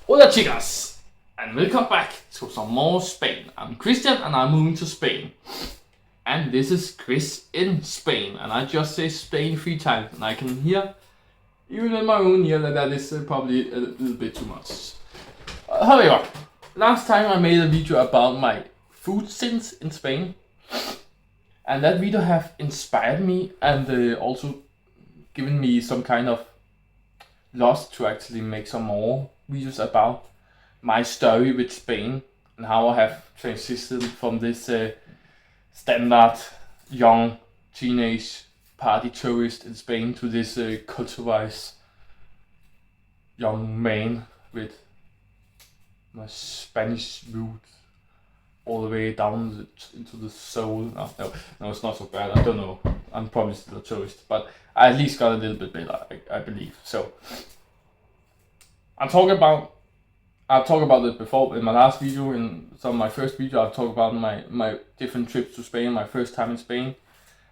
Hola chicas, and welcome back to some more Spain. I'm Christian and I'm moving to Spain. And this is Chris in Spain, and I just say Spain 3 times and I can hear, even in my own ear, that is probably a little bit too much. However, last time I made a video about my food sins in Spain, and that video have inspired me and also given me some kind of lust to actually make some more videos about my story with Spain and how I have transitioned from this standard young teenage party tourist in Spain to this culturalized young man with my Spanish roots all the way down into the soul. No, it's not so bad. I don't know. I'm probably still a tourist, but I at least got a little bit better, I believe. So I've talked about it before in my last video, in some of my first video. I've talked about my different trips to Spain, my first time in Spain,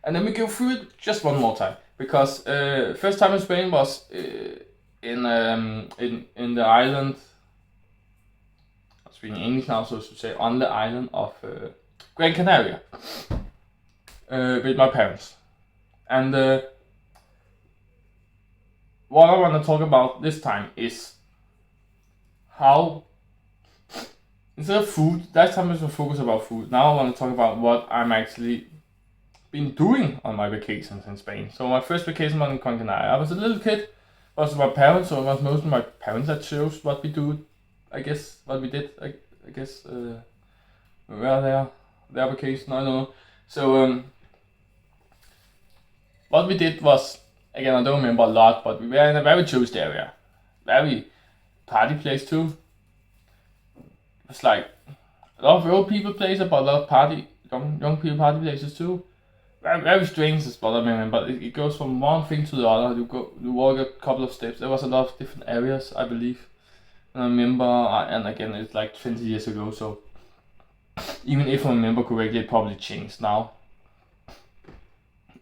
and then we go through it just one more time, because first time in Spain was in the island. I'm speaking English now, so I should say on the island of Gran Canaria with my parents. And what I want to talk about this time is how, instead of food, last time I was focused about food, now I want to talk about what I'm actually been doing on my vacations in Spain. So my first vacation was in Gran Canaria. I was a little kid, it was with my parents, so it was mostly my parents that chose what we do. I guess what we did, I guess their vacation, I don't know. So what we did was, again, I don't remember a lot, but we were in a very tourist area, very party place too. It's like a lot of old people places, but a lot of young people party places too. Very, very strange is what I remember. It goes from one thing to the other. You walk a couple of steps. There was a lot of different areas, I believe. And I remember, and again, it's like 20 years ago, so even if I remember correctly, it probably changed now.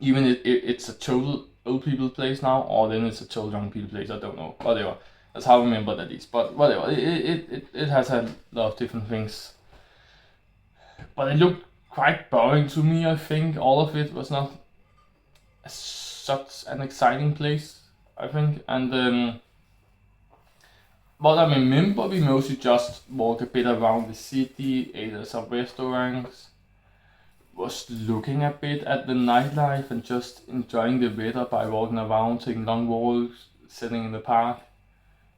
Even if it's a total old people place now, or then it's a total young people place, I don't know. Whatever. That's how I remember that is. But whatever. It has a lot of different things. But it looked quite boring to me, I think. All of it was not such an exciting place, I think. And what I remember, we mostly just walked a bit around the city, ate at some restaurants, was looking a bit at the nightlife and just enjoying the weather by walking around, taking long walks, sitting in the park.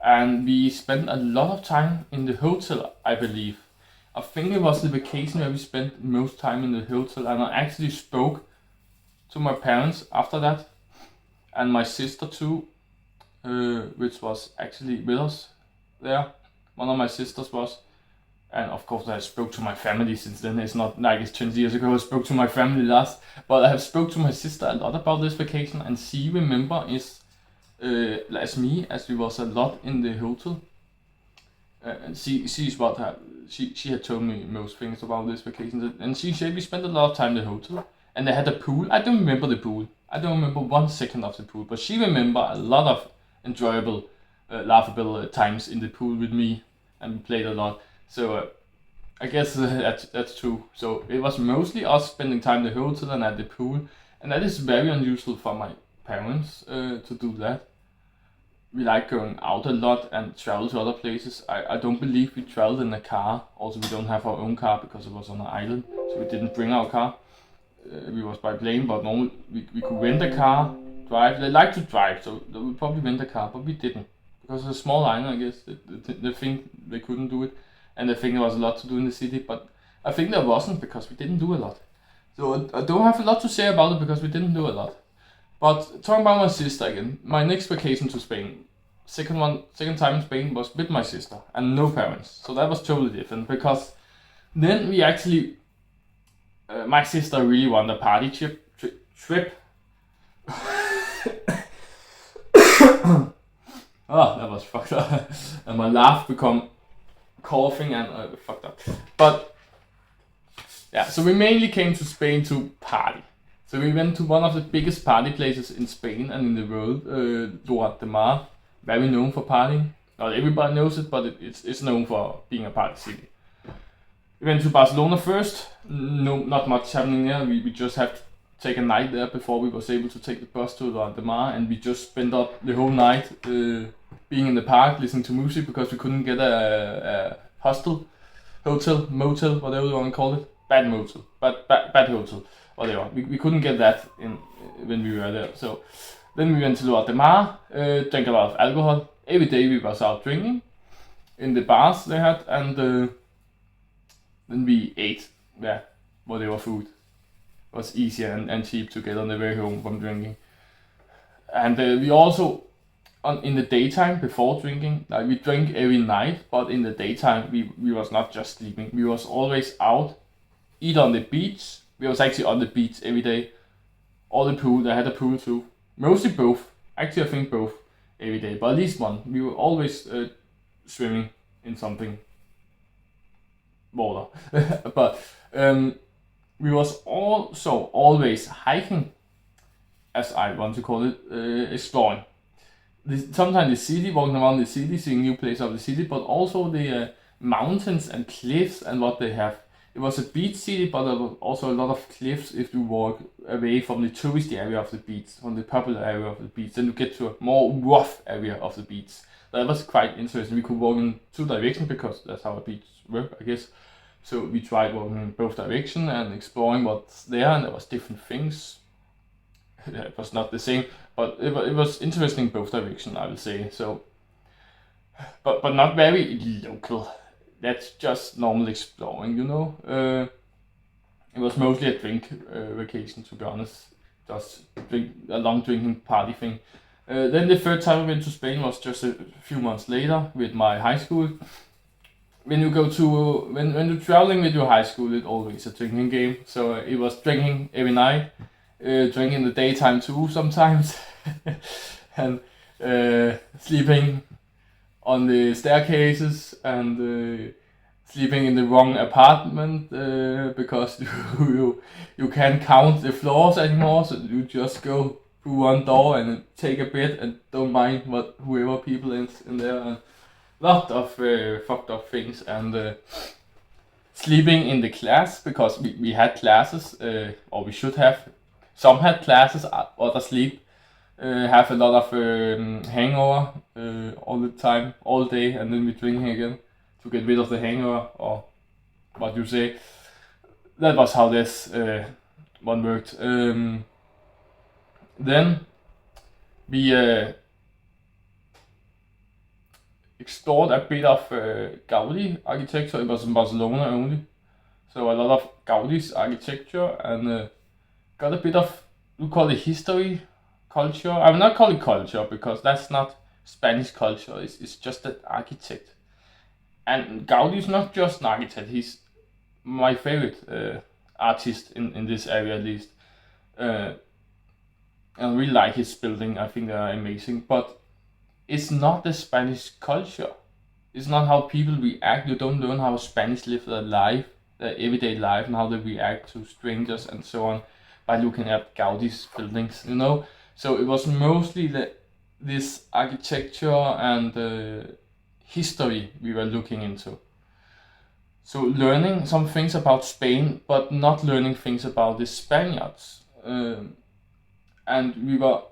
And we spent a lot of time in the hotel, I believe. I think it was the vacation where we spent most time in the hotel, and I actually spoke to my parents after that, and my sister too, which was actually with us there. One of my sisters was, and of course I spoke to my family since then. It's not like it's 20 years ago I spoke to my family last, but I have spoke to my sister a lot about this vacation, and she remember is as me, as we was a lot in the hotel. And she's what she had told me most things about this vacation, and she said we spent a lot of time in the hotel, and they had a pool. I don't remember the pool. I don't remember 1 second of the pool, but she remember a lot of enjoyable, laughable times in the pool with me, and we played a lot. So I guess that's true. So it was mostly us spending time in the hotel and at the pool, and that is very unusual for my parents to do that. We like going out a lot and travel to other places. I don't believe we traveled in a car. Also, we don't have our own car because it was on an island, so we didn't bring our car. We was by plane, but normally we could rent a car, drive. They like to drive, so they would probably rent a car, but we didn't. Because it's a small island, I guess, they think they couldn't do it. And they think there was a lot to do in the city, but I think there wasn't, because we didn't do a lot. So I don't have a lot to say about it, because we didn't do a lot. But talking about my sister again, my next vacation to Spain, second time in Spain, was with my sister and no parents. So that was totally different, because then we actually, my sister really wanted a party trip. Oh, that was fucked up. And my laugh become coughing and fucked up. But yeah, so we mainly came to Spain to party. So we went to one of the biggest party places in Spain and in the world, Lloret de Mar, very known for partying. Not everybody knows it, but it's known for being a party city. We went to Barcelona first. No, not much happening there. We just had to take a night there before we was able to take the bus to Lloret de Mar, and we just spent up the whole night being in the park, listening to music because we couldn't get a hostel, hotel, motel, whatever you want to call it. Bad motel, bad hotel, whatever. We couldn't get that in when we were there. So then we went to Lloret de Mar, drank a lot of alcohol. Every day we was out drinking in the bars they had, and then we ate, whatever food was easier and cheap to get on the way home from drinking. And we also, in the daytime before drinking, like we drank every night, but in the daytime we was not just sleeping. We was always out, either on the beach. We was actually on the beach every day, or the pool. They had a pool too. Mostly both. Actually, I think both every day, but at least one. We were always swimming in something water. But we was also always hiking, as I want to call it, exploring. Sometimes the city, walking around the city, seeing new places of the city, but also the mountains and cliffs and what they have. It was a beach city, but there was also a lot of cliffs if you walk away from the touristy area of the beach, from the popular area of the beach. Then you get to a more rough area of the beach. That was quite interesting. We could walk in two directions because that's how a beach works, I guess. So we tried walking in both directions and exploring what's there, and there was different things. It was not the same, but it was interesting both directions, I will say. So, but not very local. That's just normal exploring, you know. It was mostly a drink vacation, to be honest. Just a long drinking party thing. Then the third time I went to Spain was just a few months later with my high school. When you go to when you're traveling with your high school, it's always a drinking game. So it was drinking every night, drinking in the daytime too sometimes, and sleeping on the staircases and sleeping in the wrong apartment because you can't count the floors anymore. So you just go through one door and take a bed and don't mind whoever people is in there. And lot of fucked up things, and sleeping in the class because we had classes, or we should have. Some had classes, others sleep. Have a lot of hangover all the time, all day, and then we drinking again to get rid of the hangover, or what you say. That was how this one worked. Then we explored a bit of Gaudi architecture. It was in Barcelona only, so a lot of Gaudi's architecture, and got a bit of, we call it history, culture. I will not call it culture because that's not Spanish culture. It's just an architect, and Gaudi is not just an architect. He's my favorite artist in this area at least. I really like his building. I think they are amazing, but it's not the Spanish culture. It's not how people react. You don't learn how Spanish live their life, their everyday life, and how they react to strangers and so on by looking at Gaudi's buildings, you know. So it was mostly this architecture and history we were looking into. So learning some things about Spain, but not learning things about the Spaniards. And we were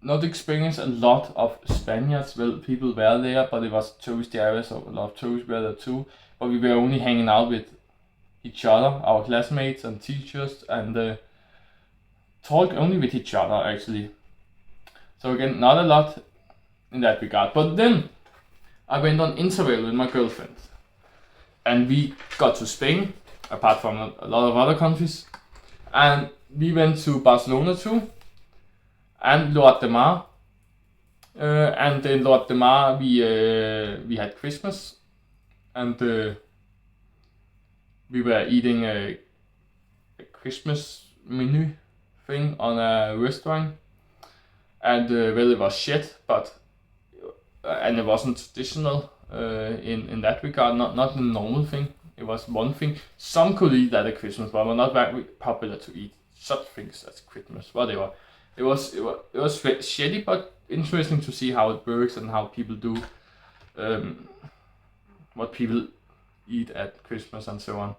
not experienced a lot of Spaniards. Well, people were there, but it was touristy areas, so a lot of tourists were there too. But we were only hanging out with each other, our classmates and teachers, and talk only with each other actually. So again, not a lot in that regard. But then I went on interrail with my girlfriend, and we got to Spain, apart from a lot of other countries, and we went to Barcelona too, and Lloret de Mar. And in Lloret de Mar we had Christmas, and we were eating a Christmas menu thing on a restaurant, and well, it was shit, but and it wasn't traditional in that regard, not the normal thing. It was one thing. Some could eat that at Christmas, but were not very popular to eat such things as Christmas. Whatever. It was shitty, but interesting to see how it works and how people do, what people eat at Christmas and so on.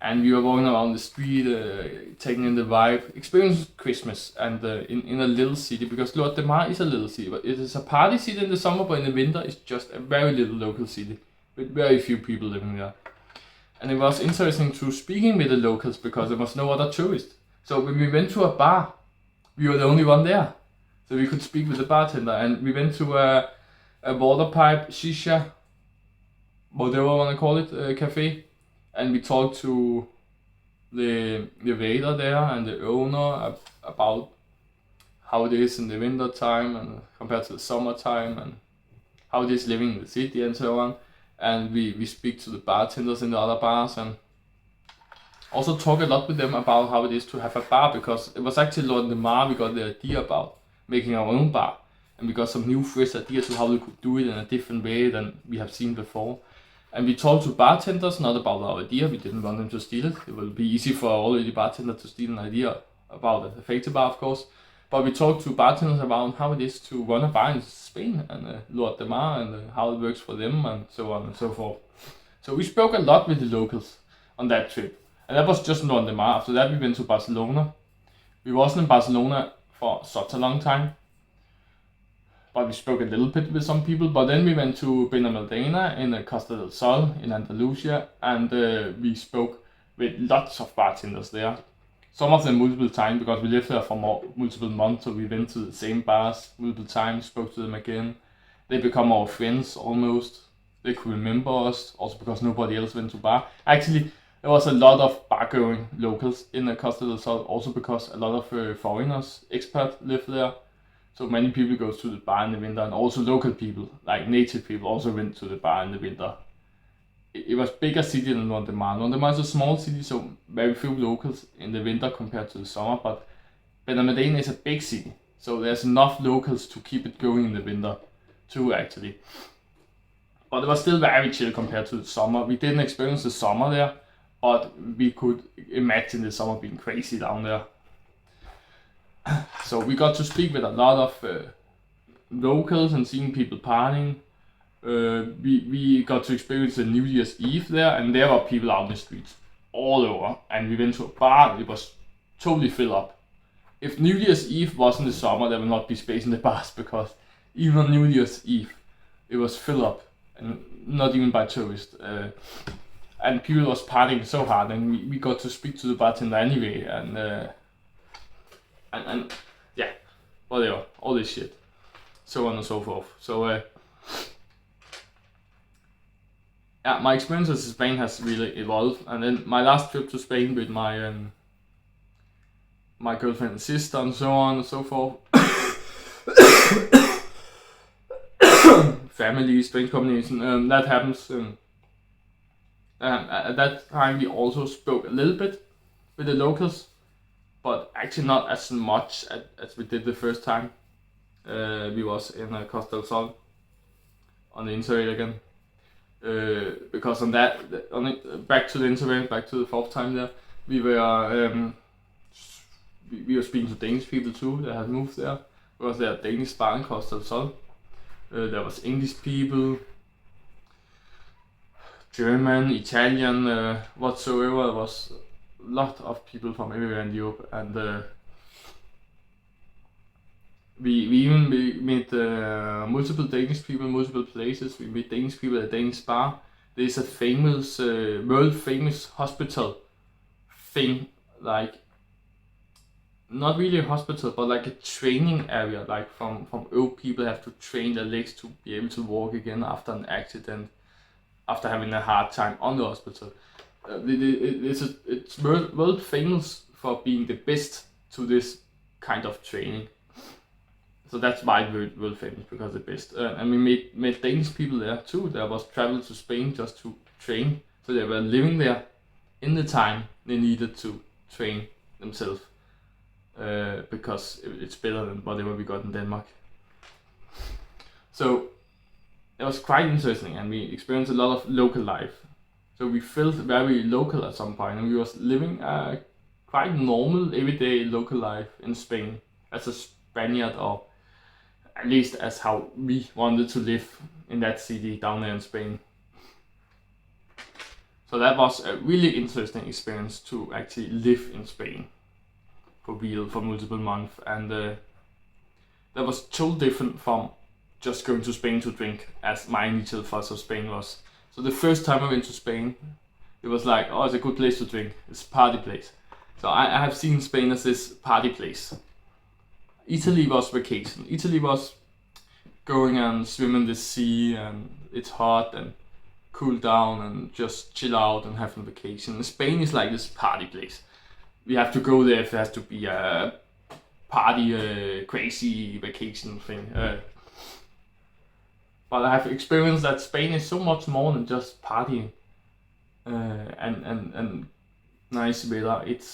And we were walking around the street, taking in the vibe, experiencing Christmas, and in a little city, because Lord de Mar is a little city, but it is a party city in the summer, but in the winter it's just a very little local city with very few people living there. And it was interesting to speaking with the locals because there was no other tourists. So when we went to a bar, we were the only one there, so we could speak with the bartender. And we went to a water pipe shisha, whatever you want to call it, cafe. And we talked to the waiter there and the owner about how it is in the winter time and compared to the summertime, and how it is living in the city and so on. And we speak to the bartenders in the other bars, and also talk a lot with them about how it is to have a bar, because it was actually Lord de Mar we got the idea about making our own bar, and we got some new fresh ideas to how we could do it in a different way than we have seen before. And we talked to bartenders, not about our idea, we didn't want them to steal it. It will be easy for already bartenders to steal an idea about a fake bar, of course. But we talked to bartenders about how it is to run a bar in Spain and Lord de Mar, and how it works for them, and so on and so forth. So we spoke a lot with the locals on that trip. And that was just Lord de Mar. After that we went to Barcelona. We wasn't in Barcelona for such a long time, but we spoke a little bit with some people. But then we went to Benalmádena in Costa del Sol in Andalusia, and we spoke with lots of bartenders there. Some of them multiple times, because we lived there for multiple months, so we went to the same bars multiple times, spoke to them again. They become our friends almost. They could remember us, also because nobody else went to bar. Actually, there was a lot of bar-going locals in Costa del Sol, also because a lot of foreigners, expats, live there. So many people go to the bar in the winter, and also local people, like native people, also went to the bar in the winter. It was bigger city than Lord de Mar. Lord de Mar is a small city, so very few locals in the winter compared to the summer, but Benalmádena is a big city, so there's enough locals to keep it going in the winter too, actually. But it was still very chill compared to the summer. We didn't experience the summer there, but we could imagine the summer being crazy down there. So we got to speak with a lot of locals and seeing people partying. We got to experience the New Year's Eve there, and there were people out in the streets all over. And we went to a bar, and it was totally filled up. If New Year's Eve wasn't the summer, there would not be space in the bars, because even on New Year's Eve, it was filled up, and not even by tourists. And people was partying so hard, and we got to speak to the bartender anyway, and yeah, whatever, all this shit, so on and so forth. So yeah, my experience with Spain has really evolved, and then my last trip to Spain with my my girlfriend and sister and so on and so forth. Family, strange combination. That happens. At that time we also spoke a little bit with the locals, but actually not as much as we did the first time. We was in Costa del Sol on the Interrail again. Because on that, back to the Interrail, back to the fourth time there, we were speaking to Danish people too that had moved there. Because there are Danish bar in Costa del Sol. There was English people, German, Italian, whatsoever. There was a lot of people from everywhere in Europe, and we even met multiple Danish people in multiple places. We met Danish people at a Danish bar. There's a famous, world famous hospital thing, like not really a hospital, but like a training area, like from old people have to train their legs to be able to walk again after an accident, after having a hard time on the hospital. It's world famous for being the best to this kind of training. So that's why it's world famous, because the best. And we met Danish people there too. There was travel to Spain just to train. So they were living there in the time they needed to train themselves. Because it's better than whatever we got in Denmark. So it was quite interesting, and we experienced a lot of local life. So we felt very local at some point, and we was living a quite normal everyday local life in Spain as a Spaniard, or at least as how we wanted to live in that city down there in Spain. So that was a really interesting experience to actually live in Spain for real for multiple months, and that was totally different from just going to Spain to drink, as my initial thoughts of Spain was. So the first time I went to Spain, it was like, oh, it's a good place to drink, it's a party place. So I have seen Spain as this party place. Italy was vacation. Italy was going and swim in the sea, and it's hot, and cool down and just chill out and have a vacation. Spain is like this party place. We have to go there if it has to be a party, crazy vacation thing. But I have experienced that Spain is so much more than just partying and nice weather. It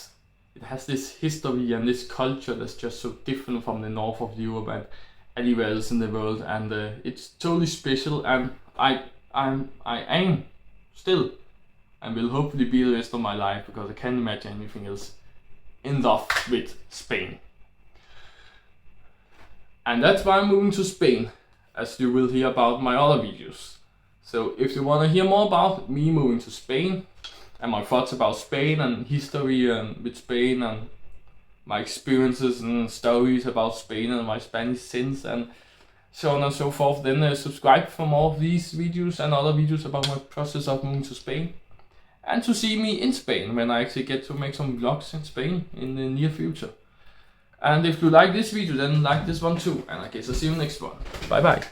has this history and this culture that's just so different from the north of Europe and anywhere else in the world, and it's totally special. And I am still, and will hopefully be the rest of my life, because I can't imagine anything else, in love with Spain. And that's why I'm moving to Spain, as you will hear about my other videos. So if you want to hear more about me moving to Spain and my thoughts about Spain and history and with Spain and my experiences and stories about Spain and my Spanish sins and so on and so forth, then subscribe for more of these videos and other videos about my process of moving to Spain, and to see me in Spain when I actually get to make some vlogs in Spain in the near future. And if you like this video, then like this one too, and I guess I'll see you next one. Bye bye.